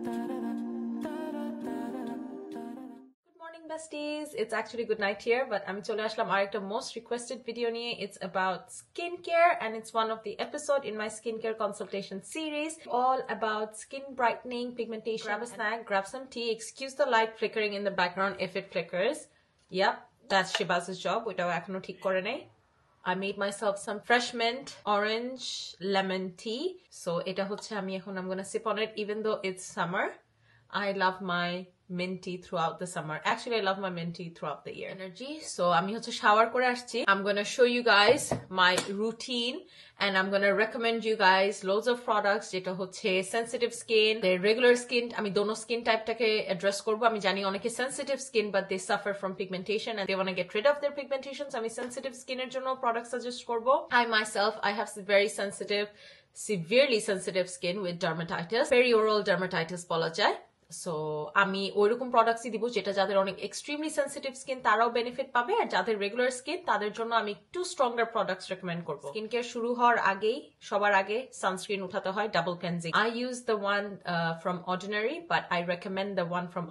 Morning besties, it's actually good night here, but আমি চলে আসলাম আরেকটা most requested video নিয়ে. It's about skincare and it's one of the episode in my skincare consultation series all about skin brightening, pigmentation. Grab a snack, grab some tea, excuse the light flickering in the background if it flickers. Yep, that's Shibaz's job. ওইটাও এখনো ঠিক করে নেই. I made myself some fresh mint, orange, lemon tea. So এটা হচ্ছে I'm gonna sip on it even though it's summer. I love my mint tea throughout the summer. Actually, I love my mint tea throughout the year. Energy. So আমি হচ্ছে shower করে আসছি. I'm gonna show you guys my routine and I'm gonna recommend you guys loads of products যেটা হচ্ছে sensitive skin, the regular skin. আমি দোনো skin type টাকে address করব. আমি জানি অনেকে sensitive skin but they suffer from pigmentation and they want to get rid of their pigmentation. So আমি sensitive skin এর জন্য product suggest করব. I myself, I have very sensitive, severely sensitive skin with dermatitis, perioral dermatitis বলা যায়. So আমি ওইরকম প্রোডাক্টসই দিব যেটা যাদের অনেক এক্সট্রিমলি সেনসিটিভ স্কিন তারাও বেনিফিট পাবে, আর যাদের রেগুলার স্কিন তাদের জন্য আমি একটু স্ট্রঙ্গার প্রোডাক্টস রেকমেন্ড করব। স্কিন কেয়ার শুরু হওয়ার আগেই সবার আগে সানস্ক্রিন উঠাতে হয়, double cleansing. I use the one from Ordinary but I recommend the one from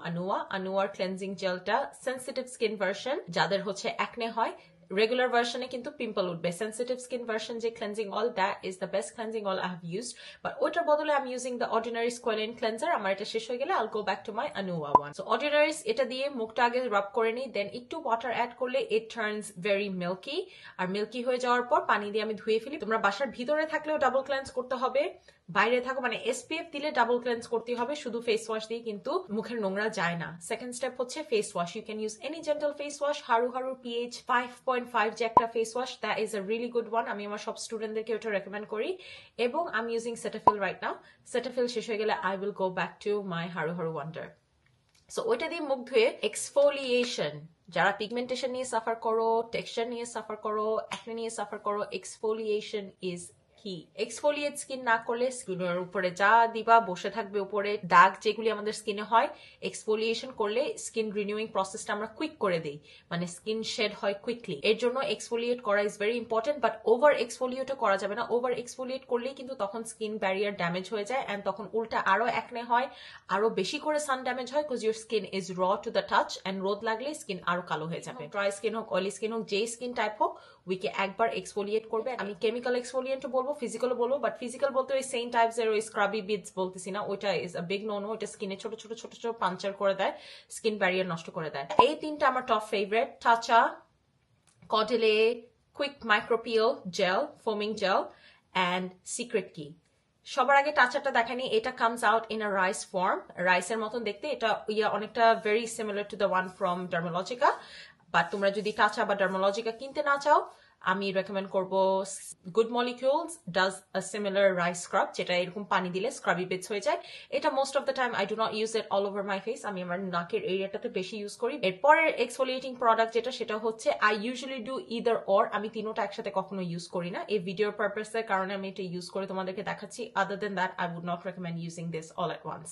আনুয়ার ক্লেন্সিং জেলটা সেনসিটিভ স্কিন ভার্সন, যাদের হচ্ছে অ্যাকনে হয়। Regular version কিন্তু পিম্পল উঠবে, sensitive skin version যে cleansing oil, that is the best cleansing oil I have used, but ওটার বদলে I'm using the ordinary squalane cleanser. আমার এটা শেষ হয়ে গেলে I'll go back to my Anua one. So ordinary এটা দিয়ে মুখটা আগে rub করে নিই, then একটু water add করলে it turns very milky, R milky হয়ে যাওয়ার পর পানি দিয়ে আমি ধুয়ে ফেলি। তোমরা বাসার ভিতরে থাকলেও ডাবল ক্লেন্স করতে হবে, বাইরে থাকো মানে SPF দিলে ডাবল ক্লেন্স করতে হবে, শুধু ফেস ওয়াশ দিয়ে কিন্তু মুখের নোংরা যায় না। সেকেন্ড স্টেপ হচ্ছে face wash. You can use any gentle face wash, Haru PH 5.5 যে একটা face wash, that is a really good one. আমি আমার সব স্টুডেন্টদেরকে ওটা রেকমেন্ড করি, এবং আমি using Cetaphil right now. Cetaphil শেষ হয়ে গেলে I will go back to my Haru wonder. So ওইটা দিয়ে মুখ ধুয়ে এক্সফোলিয়েশন, যারা পিগমেন্টেশন নিয়ে সাফার করো, টেক্সচার নিয়ে সাফার করো, অ্যাকনে নিয়ে সাফার করো, এক্সফোলিয়েশন ইজ এক্সফোলিয়েট স্কিন না করলে স্কিনের উপরে যা দিবা বসে থাকবে উপরে দাগ যেগুলি আমাদের স্কিনে হয়। এক্সফোলিয়েশন করলে স্কিন রিনিউইং প্রসেসটা আমরা কুইক করে দিই, মানে স্কিন শেড হয় কুইকলি। এর জন্য এক্সফোলিয়েট করা is very important, but over এক্সফোলিয়েটও করা যাবে না। ওভার এক্সফোলিয়েট করলেই কিন্তু তখন স্কিন ব্যারিয়ার ড্যামেজ হয়ে যায়, অ্যান্ড তখন উল্টা আরো অ্যাকনে হয়, আরো বেশি করে সান ড্যামেজ হয়, বিকজ ইউর স্কিন ইজ র টু দ্য টাচ, অ্যান্ড রোদ লাগলে স্কিন আরো কালো হয়ে যাবে। ড্রাই স্কিন হোক, অয়েলি স্কিন হোক, যেই স্কিন টাইপ হোক, উইকে একবার এক্সফোলিয়েট করবে। আমি কেমিক্যাল এক্সফোলিয়েন্টও বলবো, ফিজিক্যালও বলবো, বাট ফিজিক্যাল বলতে ওই সেম টাইপস এর ওই স্ক্রাবি বিডস বলতেছি না, ওইটা is a big no no. ওইটা স্কিনে ছোট ছোট ছোট ছোট পাঞ্চার করে দেয়, স্কিন ব্যারিয়ার নষ্ট করে দেয়। এই তিনটা আমার top favourite, Tatcha, Caudalie quick micropeel gel, foaming gel, and Secret Key. সবার আগে টাচারটা দেখানি, এটা comes out in a rice form, রাইসের মতন দেখতে। এটা অনেকটা very similar to the one from Dermalogica, but তোমরা যদি টাচা বা ডার্মোলজিকা কিনতে না চাও, আমি রেকমেন্ড করবো good molecules does a similar rice scrub, যেটা এরকম পানি দিলে স্ক্রাবি বিটস হয়ে যায়। এটা most of the time I do not use it all over my face, আমি আমার নাকের এরিয়াটাতে বেশি ইউজ করি। এরপরের এক্সফোলিয়েটিং প্রোডাক্ট যেটা, সেটা হচ্ছে I usually do either or, আমি তিনোটা একসাথে কখনো ইউজ করি না। এই ভিডিওর পারপাসের কারণে আমি এটা ইউজ করে তোমাদেরকে দেখাচ্ছি। Other than that I would not recommend using this all at once.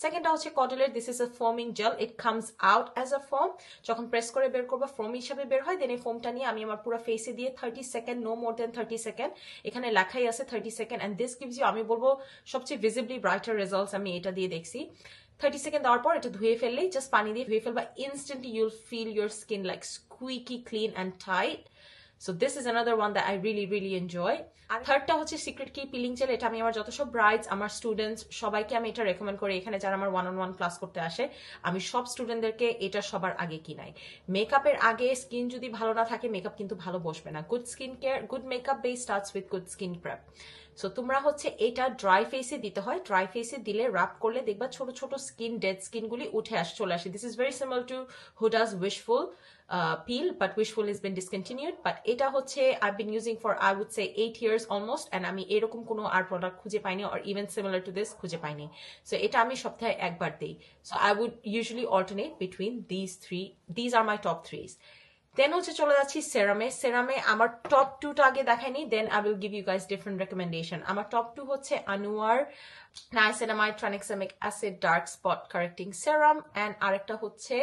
সেকেন্ডটা হচ্ছে কডেলের, this is a foaming gel, it comes out as a foam. যখন প্রেস করে বের করবো ফোম হিসাবে বের হয়, দেন এই ফোমটা নিয়ে আমি আমার পুরো ফেসে দিয়ে 30 second, no more than 30 second, এখানে লেখাই আছে 30 second, and this gives you, আমি বলবো সবচেয়ে ভিজিবলি ব্রাইটার রেজাল্টস আমি এটা দিয়ে দেখছি। 30 সেকেন্ড দেওয়ার পর এটা ধুয়ে ফেললেই, জাস্ট পানি দিয়ে ধুয়ে ফেলবা, instantly you'll feel your skin like squeaky clean and tight. So this is another one that I really enjoy. আর থার্ডটা হচ্ছে সিক্রেট কি পিলিং জেল। এটা আমি আমার যত সব ব্রাইডস, আমার স্টুডেন্টস সবাইকে আমি এটা রেকমেন্ড করি। এখানে যারা আমার 1-on-1 ক্লাস করতে আসে, আমি সব স্টুডেন্টদেরকে এটা সবার আগে কিনাই। মেকআপের আগে স্কিন যদি ভালো না থাকে, মেকআপ কিন্তু ভালো বসবে না। Good skin care, good makeup base starts with good skin prep. So তোমরা হচ্ছে এটা ড্রাই ফেসে দিতে হয়, ড্রাই ফেসে দিলে রাব করলে দেখবা ছোট ছোট স্কিন, ডেড স্কিনগুলি উঠে চলে আসে। This is very similar to Huda's Wishful peel, but Wishful has been discontinued. But এটা হচ্ছে I've been using for I would say 8 years almost, and আমি এরকম কোনো আর প্রোডাক্ট খুঁজে পাইনি, or even similar to this খুঁজে পাইনি। So এটা আমি সপ্তাহে একবার দেই। So I would usually alternate between these three. These are my top 3s. দেন হচ্ছে চলে যাচ্ছি সেরামে আমার টপ 2টা আগে দেখাইনি, then I will give you guys different recommendation. আমার টপ 2 হচ্ছে আনুয়ার niacinamide tranexamic acid dark spot correcting serum, and আরেকটা হচ্ছে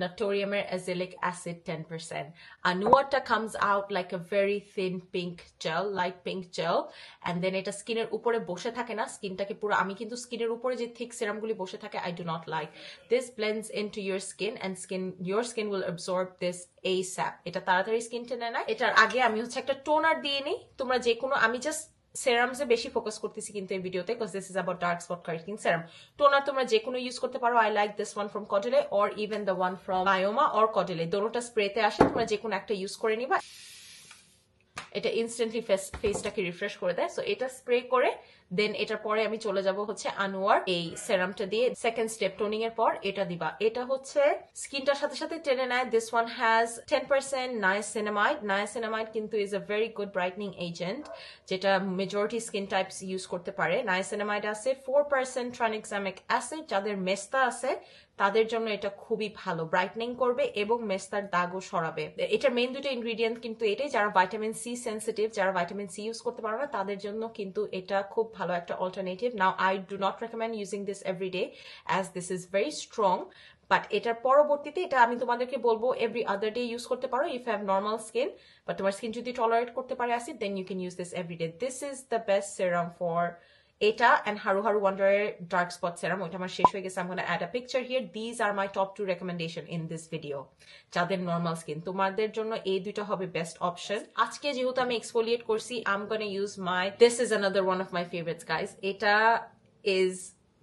Naturium azelaic acid 10%. Anuarta comes out like a very thin pink gel, light pink gel, and then এটা স্কিনের উপরে বসে থাকে না, স্কিনটাকে পুরো আমি কিন্তু স্কিনের উপরে যে থিক সিরামগুলি বসে থাকে I do not like. This blends into your skin and your skin will absorb this ASAP. এটা তাড়াতাড়ি স্কিন টেনে নেয়। এটার আগে আমি হচ্ছে একটা টোনার দিয়ে নিই। তোমরা যে কোনো আমি জাস্ট serums এ বেশি ফোকাস করতেছি কিন্তু এই ভিডিওতে because this is about dark spot correcting serum. Toner তোমরা যে কোনো ইউজ করতে পারো। I like this one from Caudalie or even the one from Bioma or Caudalie. দোনোটা স্প্রেতে আসে, তোমরা যে কোনো একটা ইউজ করে নিবা। এটা ইনস্ট্যান্টলি ফেসটাকে রিফ্রেশ করে দেয়। সো এটা স্প্রে করে দেন এটার পরে আমি চলে যাব হচ্ছে আনোয়ার এই সেরামটা দিয়ে সেকেন্ড স্টেপ টোনিং এর পর এটা দিবা। এটা হচ্ছে স্কিনটার সাথে সাথে টেনে নেয়। This one has 10% niacinamide. Niacinamide কিন্তু is a very good brightening agent যেটা মেজরিটি স্কিন টাইপস ইউজ করতে পারে। Niacinamide আছে 4% tranexamic acid, যাদের মেস্তা আছে তাদের জন্য এটা খুবই ভালো, ব্রাইটনিং করবে এবং মেস্তার দাগও সরাবে। এটার মেইন দুটো ইনগ্রেডিয়েন্ট কিন্তু এটাই, যারা ভাইটামিন সি সেন্সিটিভ, যারা ভাইটামিন সি ইউজ করতে পারো না তাদের জন্য কিন্তু এটা খুব ভালো একটা alternative. Now I do not recommend using this every day as this is very strong, but এটার পরবর্তীতে এটা আমি তোমাদেরকে বলবো এভরি আদার ডে ইউজ করতে পারো if have normal skin, but তোমার স্কিন যদি টলারেট করতে পারে acid then you can use this every day. This is the best serum for এটা and Haru Haru Wonder dark spot serum. ওইটা আমার শেষ হয়ে গেছে। I'm going to add a picture here. These are my top 2 recommendation in this video. যাদের normal skin তোমাদের জন্য এই দুটো হবে বেস্ট অপশন। আজকে যেহেতু আমি এক্সফোলিয়েট করছি I'm going to use my this is another one of my favorites guys. এটা is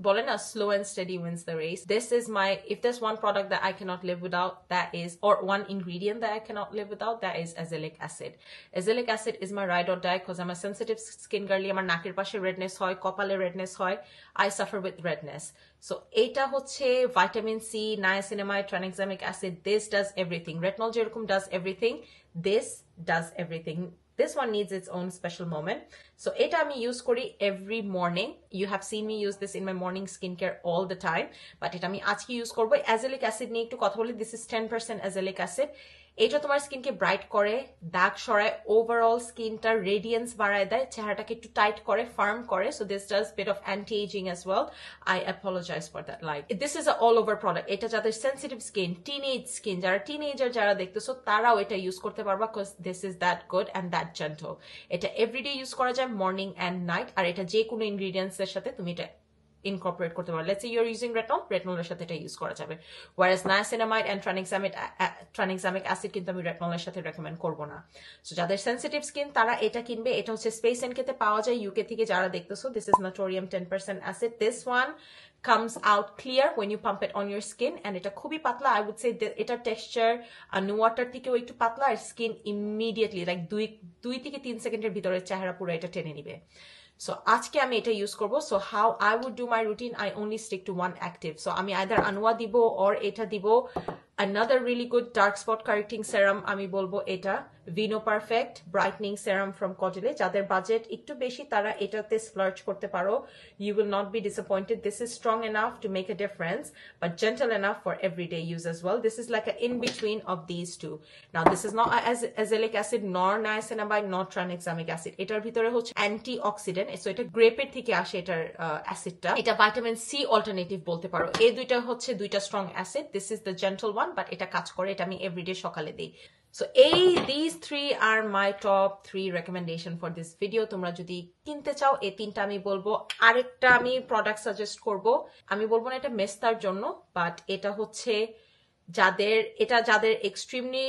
বলে না slow and steady wins the race. This is my, if there's one product that I cannot live without, that is, or one ingredient that I cannot live without, that is azelaic acid. Azelaic acid is my ride or die because I'm a sensitive skin girly. আমার নাকের পাশে redness হয়, কপালে redness হয়, I suffer with redness. So এটা হচ্ছে vitamin C, niacinamide, tranexamic acid. This does everything. Retinol যেরকম does everything, this does everything. This one needs its own special moment. So এটা আমি use করি every morning. You have seen me use this in my morning skincare all the time. But এটা আমি আজকে use করব। Azelaic acid নিয়ে একটু কথা বলি। This is 10% azelaic acid. এটা তোমার স্কিনকে ব্রাইট করে, দাগ সরায়, ওভারঅল স্কিনটার রেডিয়েন্স বাড়ায় দেয়, চেহারাটাকে একটু টাইট করে, ফার্ম করে। So this does bit of anti aging as well. I apologize for that. Like this is a all over product. এটা যাদের সেন্সিটিভ স্কিন, টিনেজ স্কিন, যারা টিনেজার যারা দেখতেছো তারাও এটা ইউজ করতে পারবা because this is that good and that gentle. এটা এভরিডে ইউজ করা যায়, মর্নিং অ্যান্ড নাইট। আর এটা যে কোনো ইনগ্রিডিয়েন্টস এর সাথে তুমি এটা incorporate করতে পারো। Let's say you're using retinol এর সাথে এটা ইউজ করা যাবে। Whereas niacinamide and tranexamic acid কিন্তু আমি retinol এর সাথে রেকমেন্ড করব না। সো যাদের সেনসিটিভ স্কিন তারা এটা কিনবে। এটা হচ্ছে স্পেস এন্ড তে পাওয়া যায় ইউকে থেকে যারা দেখতেছো। This is Naturium 10% acid. This one comes out clear when you pump it on your skin and এটা খুবই পাতলা। I would say এটা টেক্সচার Anuarta থেকেও একটু পাতলা আর স্কিন ইমিডিয়েটলি লাইক 2 থেকে 3 সেকেন্ডের ভিতরে চেহারা পুরো এটা টেনে নিবে। So আজকে আমি এটা ইউজ করব। So how I would do my routine, I only stick to one active. So আমি either Anua দিব or এটা দিব। Another really good dark spot correcting serum আমি বলবো এটা Vino Perfect brightening serum from Caudalie. যাদের budget একটু বেশি তারা এটাতে স্প্লার্জ করতে পারো। You will not be disappointed. This is strong enough to make a difference but gentle enough for everyday use as well. This is like an in between of these two. Now this is not azelaic acid nor niacinamide nor tranexamic acid. এটার ভিতরে হচ্ছে antioxidant. So এটা গ্রেপের থেকে আসে এটার অ্যাসিডটা। এটা vitamin C alternative বলতে পারো। এই দুইটা হচ্ছে দুইটা strong acid. This is the gentle one but এটা কাজ করে। এটা আমি এভরিডে সকালে দিই। So these 3 are my top 3 recommendation for this video. তোমরা যদি কিনতে চাও এই তিনটা আমি বলবো। আরেকটা আমি প্রোডাক্ট সাজেস্ট করব। আমি বলবো না এটা মেস্তার জন্য, বাট এটা হচ্ছে যাদের এক্সট্রিমলি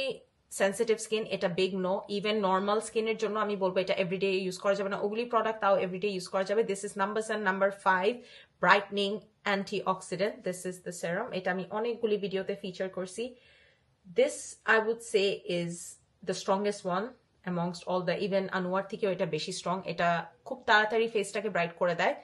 সেনসিটিভ স্কিন, এটা বিগ নো। ইভেন নর্মাল স্কিনের জন্য আমি বলবো এটা এভরিডে ইউজ করা যাবে না। ওগুলি প্রোডাক্ট তাও এভরিডে ইউজ করা যাবে। This is number 5 brightening antioxidant. This is the serum. এটা আমি অনেকগুলি ভিডিওতে ফিচার করছি। This I would say is the strongest one amongst all the, even Anuar থেকেও এটা বেশি স্ট্রং। এটা খুব তাড়াতাড়ি ফেসটাকে ব্রাইট করে দেয়,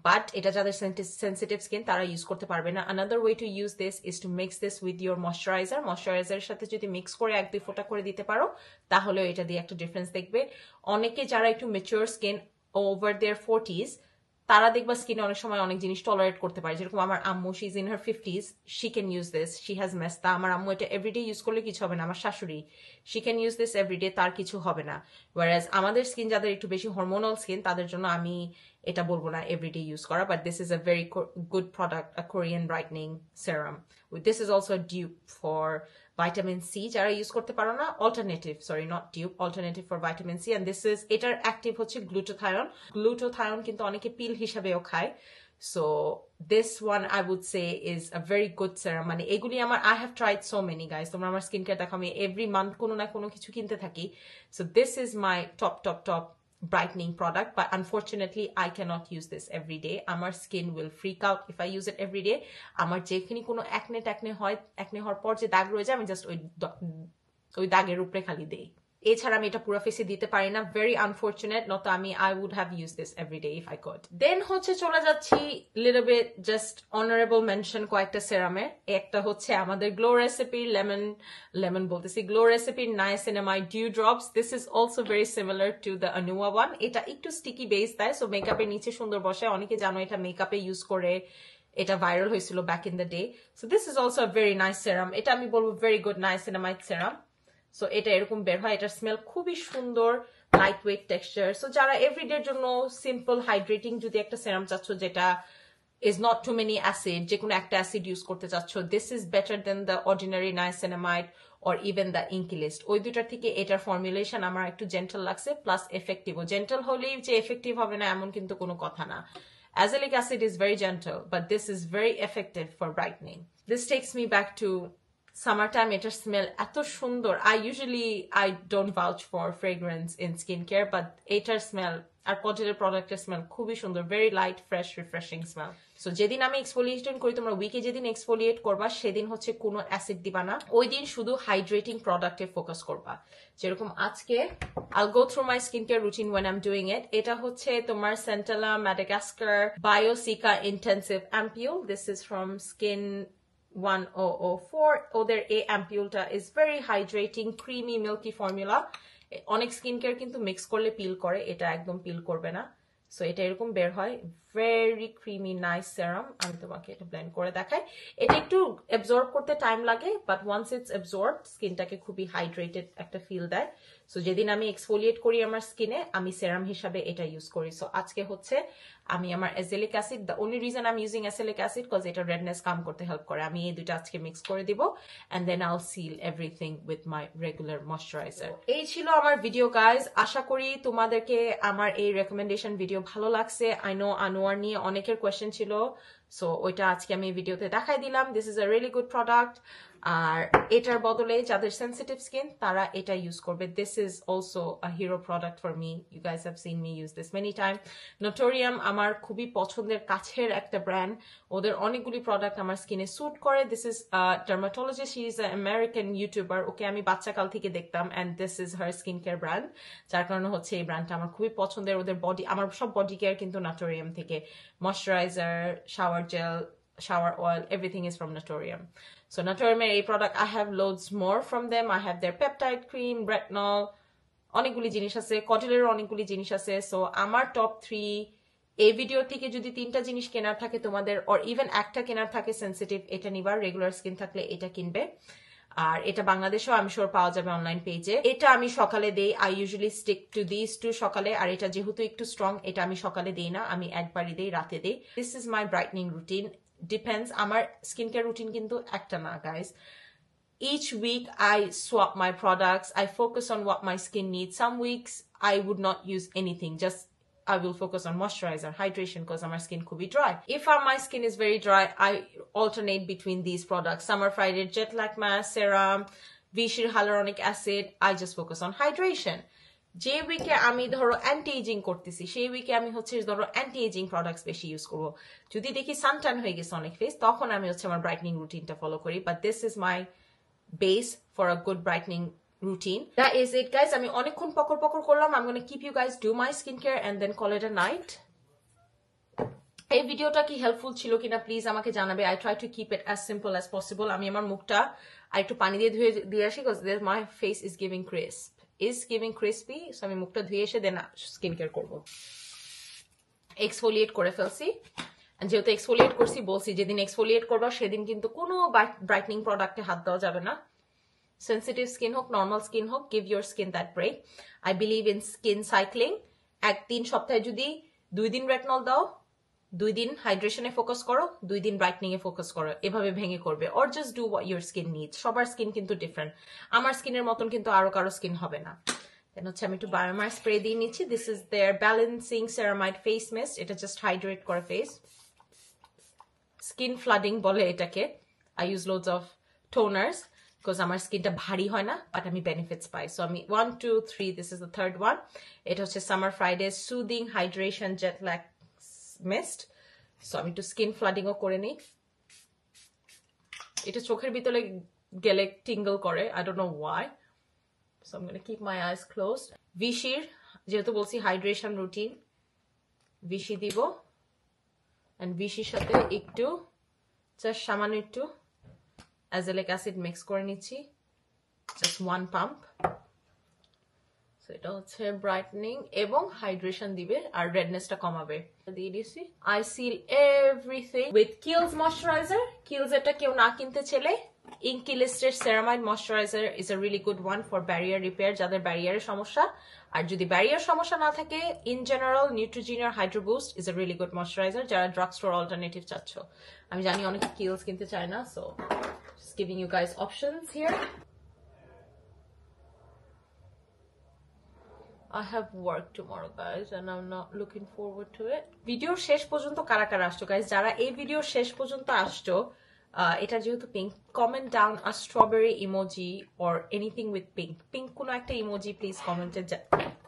বাট এটা যাদের সেনসিটিভ স্কিন তারা ইউজ করতে পারবে না। Another way to use this is to mix this with your moisturizer. ময়শ্চারাইজারের সাথে যদি মিক্স করে 1-2 ফোঁটা করে দিতে পারো তাহলেও এটা দিয়ে একটা ডিফারেন্স দেখবে। অনেকে যারা একটু ম্যাচিউর স্কিন ওভার দেয়ার 40s তারা দেখবা স্কিনে অনেক সময় অনেক জিনিস টলারেট করতে পারে। যেরকম আমার আম্মু, she is in her 50s, she can use this, she has মেস্তা। আমার আম্মু এটা এভরিডে ইউজ করলে কিছু হবে না। আমার শাশুড়ি, she can use this everyday, তার কিছু হবে না। ওয়ারাজ আমাদের স্কিন যাদের একটু বেশি হরমোনাল স্কিন তাদের জন্য আমি এটা বলবো না এভরিডে ইউজ করা, but this is a very good product, a Korean brightening serum. This is also dupe for vitamin C, যারা ইউজ করতে পারো না, alternative, sorry not dupe, alternative for vitamin C. And this is, এটার active হচ্ছে glutathione. গ্লুটোথায়ন কিন্তু অনেকে পিল হিসাবেও খায়। So this one I would say is a very good serum. মানে এগুলি আমার, I have tried so many guys, তোমরা আমার স্কিন কেয়ার দেখো, আমি every month কোনো না কোনো কিছু কিনতে থাকি। So this is my top brightening product, but unfortunately I cannot use this every day. আমার skin will freak out if I use it every day. আমার যেখানে কোনো acne হয়, acne হওয়ার পর যে দাগ রয়ে যায়, আমি জাস্ট ওই দাগের উপরে খালি দেই। এছাড়া আমি এটা পুরো ফেসে দিতে পারি না, ভেরি আনফরচুনেট, নত আমি I would have use this every day if I could. Then হচ্ছে চলে যাচ্ছি little bit just honourable mention কয়েকটা সেরামে। একটা হচ্ছে আমাদের গ্লো রেসিপির লেমন বলতেছি, গ্লো রেসিপির niacinamide dew drops. This is also very similar to the Anua one. এটা একটু স্টিকি বেস দেয়, সো মেকআপের নিচে সুন্দর বসে। অনেকে জানো এটা মেকআপে ইউজ করে, এটা ভাইরাল হয়েছিল back in the day. So this is also a very nice serum. এটা আমি বলবো very good niacinamide serum. So এটা এরকম বের হয়, এটার স্মেল খুবই সুন্দর, লাইট ওয়েট টেক্সচার। সো যারা এভরিডের জন্য সিম্পল হাইড্রেটিং যদি একটা সেরাম চাচ্ছ যেটা is not too many acid, যে কোনো একটা অ্যাসিড ইউজ করতে চাচ্ছ, this is better than the ordinary niacinamide or even the Inkey List. ওই দুটার থেকে এটার ফর্মুলেশন আমার একটু জেন্টাল লাগছে, প্লাস এফেক্টিভও। জেন্টাল হলেই যে এফেক্টিভ হবে না এমন কিন্তু কোনো কথা না। Azelaic acid is very gentle, but this is very effective for brightening. This takes me back to summertime. এটার স্মেল এত সুন্দর। I don't vouch for fragrance in skincare, but এটার স্মেল আর কজেলের প্রোডাক্টের স্মেল খুবই সুন্দর, very light, fresh, refreshing smell. So যেদিন আমি exfoliation করি, তোমরা উইকে যেদিন এক্সফোলিয়েট করবা সেদিন হচ্ছে কোনো অ্যাসিড দিবা না, ওই দিন শুধু হাইড্রেটিং প্রোডাক্টে ফোকাস করবা। যেরকম আজকে I'll go through my skincare routine when I'm doing it. এটা হচ্ছে তোমার Centella Madagascar Biosica Intensive Ampule. This is from Skin 1004. ওদের এই অ্যাম্পিউলটা is very hydrating, creamy, milky formula. অনেক স্কিন কেয়ার কিন্তু মিক্স করলে পিল করে, এটা একদম পিল করবে না। সো এটা এরকম বের হয়, ভেরি ক্রিমি নাইস সেরাম। আমি তোমাকে এটা ব্লেন্ড করে দেখাই। এটা একটু অ্যাবজর্ব করতে টাইম লাগে, বাট ওয়ান্স ইটস অ্যাবজর্ব স্কিনটাকে খুবই হাইড্রেটেড একটা ফিল দেয়। সো যেদিন আমি এক্সফোলিয়েট করি আমার স্কিনে, আমি সেরাম হিসাবে এটা ইউজ করি। সো আজকে হচ্ছে আমি আমার azelaic acid, the only reason I am using azelaic acid because এটা রেডনেস কাম করতে হেল্প করে, আমি এই দুটো আজকে মিক্স করে দিব, এন্ড দেন আইল seal everything with my regular moisturiser. এই ছিল আমার ভিডিও গাইজ। আশা করি তোমাদেরকে আমার এই রেকমেন্ডেশন ভিডিও ভালো লাগছে। আই নো আনোয়ার নিয়ে অনেকের কোয়েশ্চেন ছিল, সো ওইটা আজকে আমি ভিডিওতে দেখাই দিলাম। This is a really good product. আর এটার বদলে যাদের সেন্সিটিভ স্কিন তারা এটা ইউজ করবে। This is also a hero product for me, you guys have seen me use this many time. Naturium আমার খুবই পছন্দের কাছের একটা ব্র্যান্ড, ওদের অনেকগুলি প্রোডাক্ট আমার স্কিনে স্যুট করে। This is dermatologist, she is a American YouTuber, okay আমি বাচ্চাকাল থেকে দেখতাম, and this is her skin care brand, যার কারণে হচ্ছে এই ব্র্যান্ডটা আমার খুবই পছন্দের। ওদের বডি, আমার সব বডি কেয়ার কিন্তু নোটোরিয়াম থেকে, moisturiser, shower gel, shower oil, everything is from Naturium. So Naturium এই product, I have loads more from them. I have their peptide cream, retinol, অনেকগুলি জিনিস আছে, কজেলের অনেকগুলি জিনিস আছে। সো আমার টপ 3 এই ভিডিও থেকে যদি 3টা জিনিস কেনার থাকে তোমাদের, অর ইভেন একটা কেনার থাকে সেন্সিটিভ, এটা নিবার, রেগুলার স্কিন থাকলে এটা কিনবে। আর এটা বাংলাদেশেও আমি শিওর পাওয়া যাবে অনলাইন পেজে। এটা আমি সকালে দেই, I usually stick to this two সকালে। আর এটা যেহেতু একটু স্ট্রং, এটা আমি সকালে দেই না, আমি একবারই দেই, রাতে দেই। This is my brightening routine. Depends, আমার স্কিন কেয়ার রুটিন কিন্তু একটা না guys. Each week I swap my products, I focus on what my skin needs. Some weeks I would not use anything, just I will focus on moisturizer, hydration, because my skin could be dry. If my skin is very dry, I alternate between these products. Summer Friday Jet Lag Mask Serum, Vichy Hyaluronic Acid. I just focus on hydration. যে উইকে আমি ধরো anti ageing করতেছি, সেই উইকে আমি হচ্ছে ধরো অ্যান্টি এজিং প্রোডাক্টস বেশি ইউজ করবো। যদি দেখি সানটান হয়ে গেছে অনেক ফেস, তখন আমি হচ্ছে আমার ব্রাইটনিং রুটিনটা ফলো করি। But this is my base for a good brightening routine. That is it guys. আমি অনেকক্ষণ পকর করলাম। I am gonna keep you guys do my skin care and then call it a night. এই ভিডিওটা কি helpful ছিল কিনা please আমাকে জানাবে। I try to keep it as simple as possible. আমি আমার মুখটা আর একটু পানি দিয়ে ধুয়ে দিয়ে আসি, because my face is giving crispy, so আমি মুখটা ধুয়ে এসে দেন স্কিন কেয়ার করবো। এক্সফোলিয়েট করে ফেলছি, যেহেতু এক্সফোলিয়েট করছি বলছি যেদিন এক্সফোলিয়েট করবা সেদিন কিন্তু কোনো ব্রাইটনিং প্রোডাক্টে হাত দেওয়া যাবে না। সেন্সিটিভ স্কিন হোক, নর্মাল স্কিন হোক, give your skin that break. I believe in skin cycling. 1-3 সপ্তাহে যদি 2 দিন রেটনল দাও, 2 দিন হাইড্রেশনে ফোকাস করো, 2 দিন ব্রাইটনিং এ ফোকাস করো, এভাবে ভেঙে করবে। Or just do what your skin needs. সবার স্কিন কিন্তু ডিফারেন্ট, আমার স্কিনের মতন কিন্তু আরো কারো স্কিন হবে না। দেন হচ্ছে আমি একটু বায়োমার স্প্রে দিয়ে নিচ্ছি। This is their balancing ceramide face mist. এটা জাস্ট হাইড্রেট করে ফেস। স্কিন ফ্লাডিং বলে এটাকে। I use loads of toners because আমার স্কিনটা ভারী হয় না, বাট আমি বেনিফিটস পাই। সো আমি 1 2 3, this is the third one. এটা হচ্ছে summer Friday soothing hydration jet lag mist. So আমি একটু স্কিন ফ্লাডিংও করে নিই। এটা চোখের ভিতরে গেলে টিঙ্গল করে, I don't know why. So I am gonna keep my eyes closed. ভিশির যেহেতু বলছি হাইড্রেশন রুটিন, ভিশি দিব। এন্ড ভিশির সাথে একটু জাস্ট সামান্য একটু অ্যাজেলিক অ্যাসিড মিক্স করে নিচ্ছি, জাস্ট 1 পাম্প। সো এটা হচ্ছে ব্রাইটনিং এবং হাইড্রেশন দিবে আর রেডনেসটা কমাবে। দিয়ে দিয়েছি। I seal everything with Kiehl's moisturiser. Kiehl's এটা কেউ না কিনতে চাইলে ইনকি লিস্টের ceramide moisturiser is a really good one for barrier repair, যাদের ব্যারিয়ারের সমস্যা। আর যদি ব্যারিয়ার সমস্যা না থাকে, in general Neutrogena hydro boost is a really good moisturiser, যারা ড্রাগ স্টোর অল্টারনেটিভ চাচ্ছ। আমি জানি অনেকে কিলস কিনতে চায় না, so just giving you guys options here. I have work tomorrow guys and I'm not looking forward to it. ভিডিওর শেষ পর্যন্ত কারা কারা আসছো গাইস? যারা এই ভিডিওর শেষ পর্যন্ত আসছো, এটা যেহেতু pink, comment down a strawberry emoji or anything with pink. Pink কোনো একটা ইমোজি প্লিজ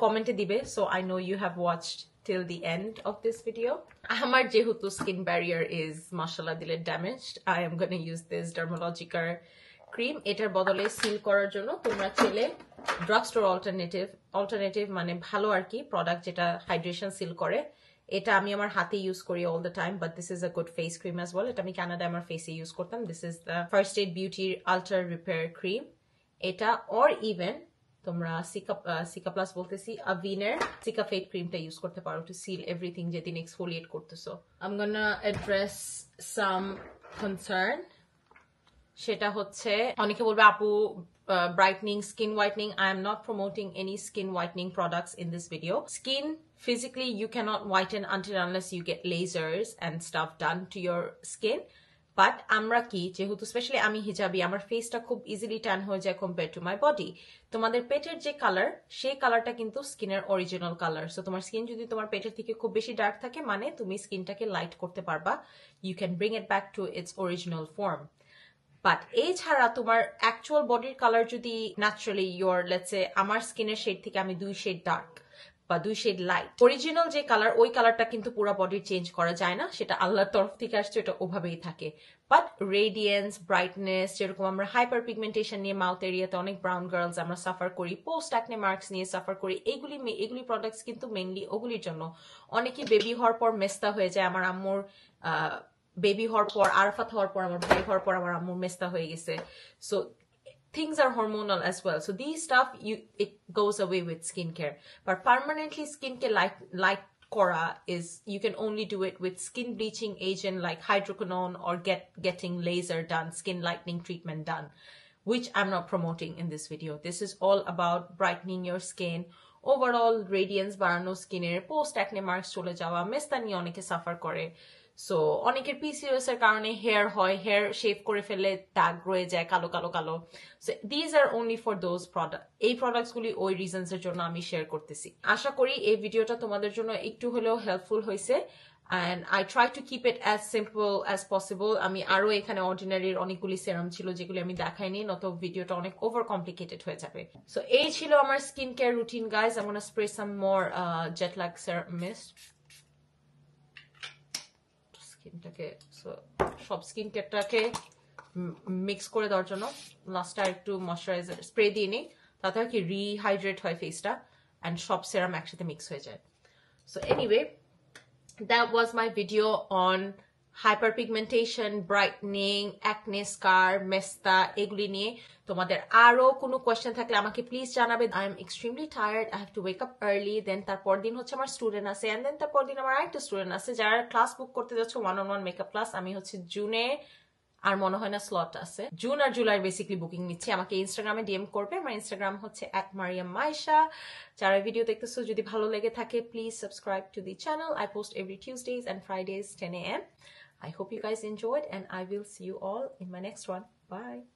কমেন্টে দিবে, so I know you have watched till the end of this video. আমার যেহেতু skin barrier is mashallah দিলে damaged, I am gonna use this Dermalogica cream. এটার বদলে seal করার জন্য তোমরা চাইলে ড্রাগ স্টোর অল্টারনেটিভ মানে ভালো আর কি প্রোডাক্ট যেটা হাইড্রেশন সিল করে, এটা আমি আমার হাতে ইউজ করি all the time, but this is a good face cream as well. এটা আমি কানাডায় আমার ফেসে ইউজ করতাম। This is the first aid বিউটির আল্ট্রা রিপেয়ার ক্রিম। এটা অর ইভেন তোমরা সিকা প্লাস বলতেছি আভিনের সিকাফেট ক্রিমটা ইউজ করতে পারো টু সিল এভরিথিং যেদিন এক্সফোলিয়েট করতেছো। I am gonna address some concern. সেটা হচ্ছে অনেকে বলবে আপু brightening, skin whitening. I am not promoting any skin whitening products in this video. Skin physically you cannot whiten until unless you get lasers and stuff done to your skin. But আমরা কি যেহেতু specially আমি hijabi, আমার ফেসটা খুব easily tan হয়ে যায় compare to my body. তোমাদের পেটের যে কালার, সেই কালারটা কিন্তু স্কিনের অরিজিনাল কালার। সো তোমার স্কিন যদি তোমার পেটের থেকে খুব বেশি ডার্ক থাকে, মানে তুমি স্কিনটাকে লাইট করতে পারবা, you can bring it back to its original form. But এছাড়া তোমার অ্যাকচুয়াল বডির কালার যদি ন্যাচারালি ইউর লেটস সে আমার স্কিনের শেড থেকে আমি 2 শেড ডার্ক বা 2 শেড লাইট, অরিজিনাল যে কালার ওই কালারটা কিন্তু পুরো বডির চেঞ্জ করা যায় না, সেটা আল্লাহর তরফ থেকে আসছে, এটা ওভাবেই থাকে। বাট রেডিয়েন্স, ব্রাইটনেস, যেরকম আমরা হাইপার পিগমেন্টেশন নিয়ে মাউথ এরিয়াতে অনেক ব্রাউন গার্লস আমরা সাফার করি, পোস্ট অ্যাকনে মার্কস নিয়ে সাফার করি, এগুলি প্রোডাক্টস কিন্তু মেইনলি ওগুলির জন্য। অনেকে বেবি হওয়ার পর মেস্তা হয়ে যায়। আমার আম্মুর বেবি হওয়ার পর, আরাফাত হওয়ার পর, আমার ভাই হওয়ার পর আমার আম্মুর মেস্তা হয়ে গেছে। So things are hormonal as well, so these stuff it goes away with skincare. But permanently skincare light kora is you can only do it with skin bleaching agent like hydroquinone or getting laser done, skin lightening treatment done, which I'm not promoting in this video. This is all about brightening your skin, overall radiance barano skin er post acne marks chole jawa, mesta niye oneke suffer kore। So অনেকের PCOS এর কারণে hair হয়, hair shave করে ফেলে দাগ রয়ে যায় কালো কালো কালো। So these are only for those product. এই প্রোডাক্টসগুলি ওই রিজনস এর জন্য আমি শেয়ার করতেছি। আশা করি এই ভিডিওটা তোমাদের জন্য একটু হলেও হেল্পফুল হয়েছে, and I try to keep it as simple as possible. আমি আরো এখানে অর্ডিনারির অনেকগুলি সেরাম ছিল যেগুলি আমি দেখাইনি, নত ভিডিওটা অনেক ওভার কমপ্লিকেটেড হয়ে যাবে। সো এই ছিল আমার skin care routine guys. I'm gonna spray some more jet lag serum mist. স্কিনটাকে সব স্কিন কেয়ারটাকে মিক্স করে দেওয়ার জন্য লাস্টে আর একটু ময়শ্চারাইজার স্প্রে দিয়ে নিই, তাতে আর কি রিহাইড্রেট হয় ফেসটা অ্যান্ড সব সেরাম একসাথে মিক্স হয়ে যায়। So anyway, that was my video on hyperpigmentation, brightening, acne scar, মেস্তা, এগুলি নিয়ে। তোমাদের আরো কোনো কোয়েশ্চেন থাকলে আমাকে প্লিজ জানাবে। I am extremely tired, I have to wake up early, then তারপর দিন হচ্ছে আমার স্টুডেন্ট আছে, and then তারপর দিন আমার আরেকটা স্টুডেন্ট আছে যারা ক্লাস বুক করতে যাচ্ছে 1-on-1 মেকআপ ক্লাস। আমি হচ্ছে জুনে আর মনে হয় না স্লট আছে। জুন আর জুলাই বেসিক্যালি বুকিং নিচ্ছি। আমাকে ইনস্টাগ্রামে ডিএম করবে। আমার ইনস্টাগ্রাম হচ্ছে @mariammaisha। যারা ভিডিও দেখতেছো যদি ভালো লেগে থাকে please subscribe to the channel. I post every Tuesdays and Fridays 10 a.m. I hope you guys enjoyed and I will see you all in my next one. Bye.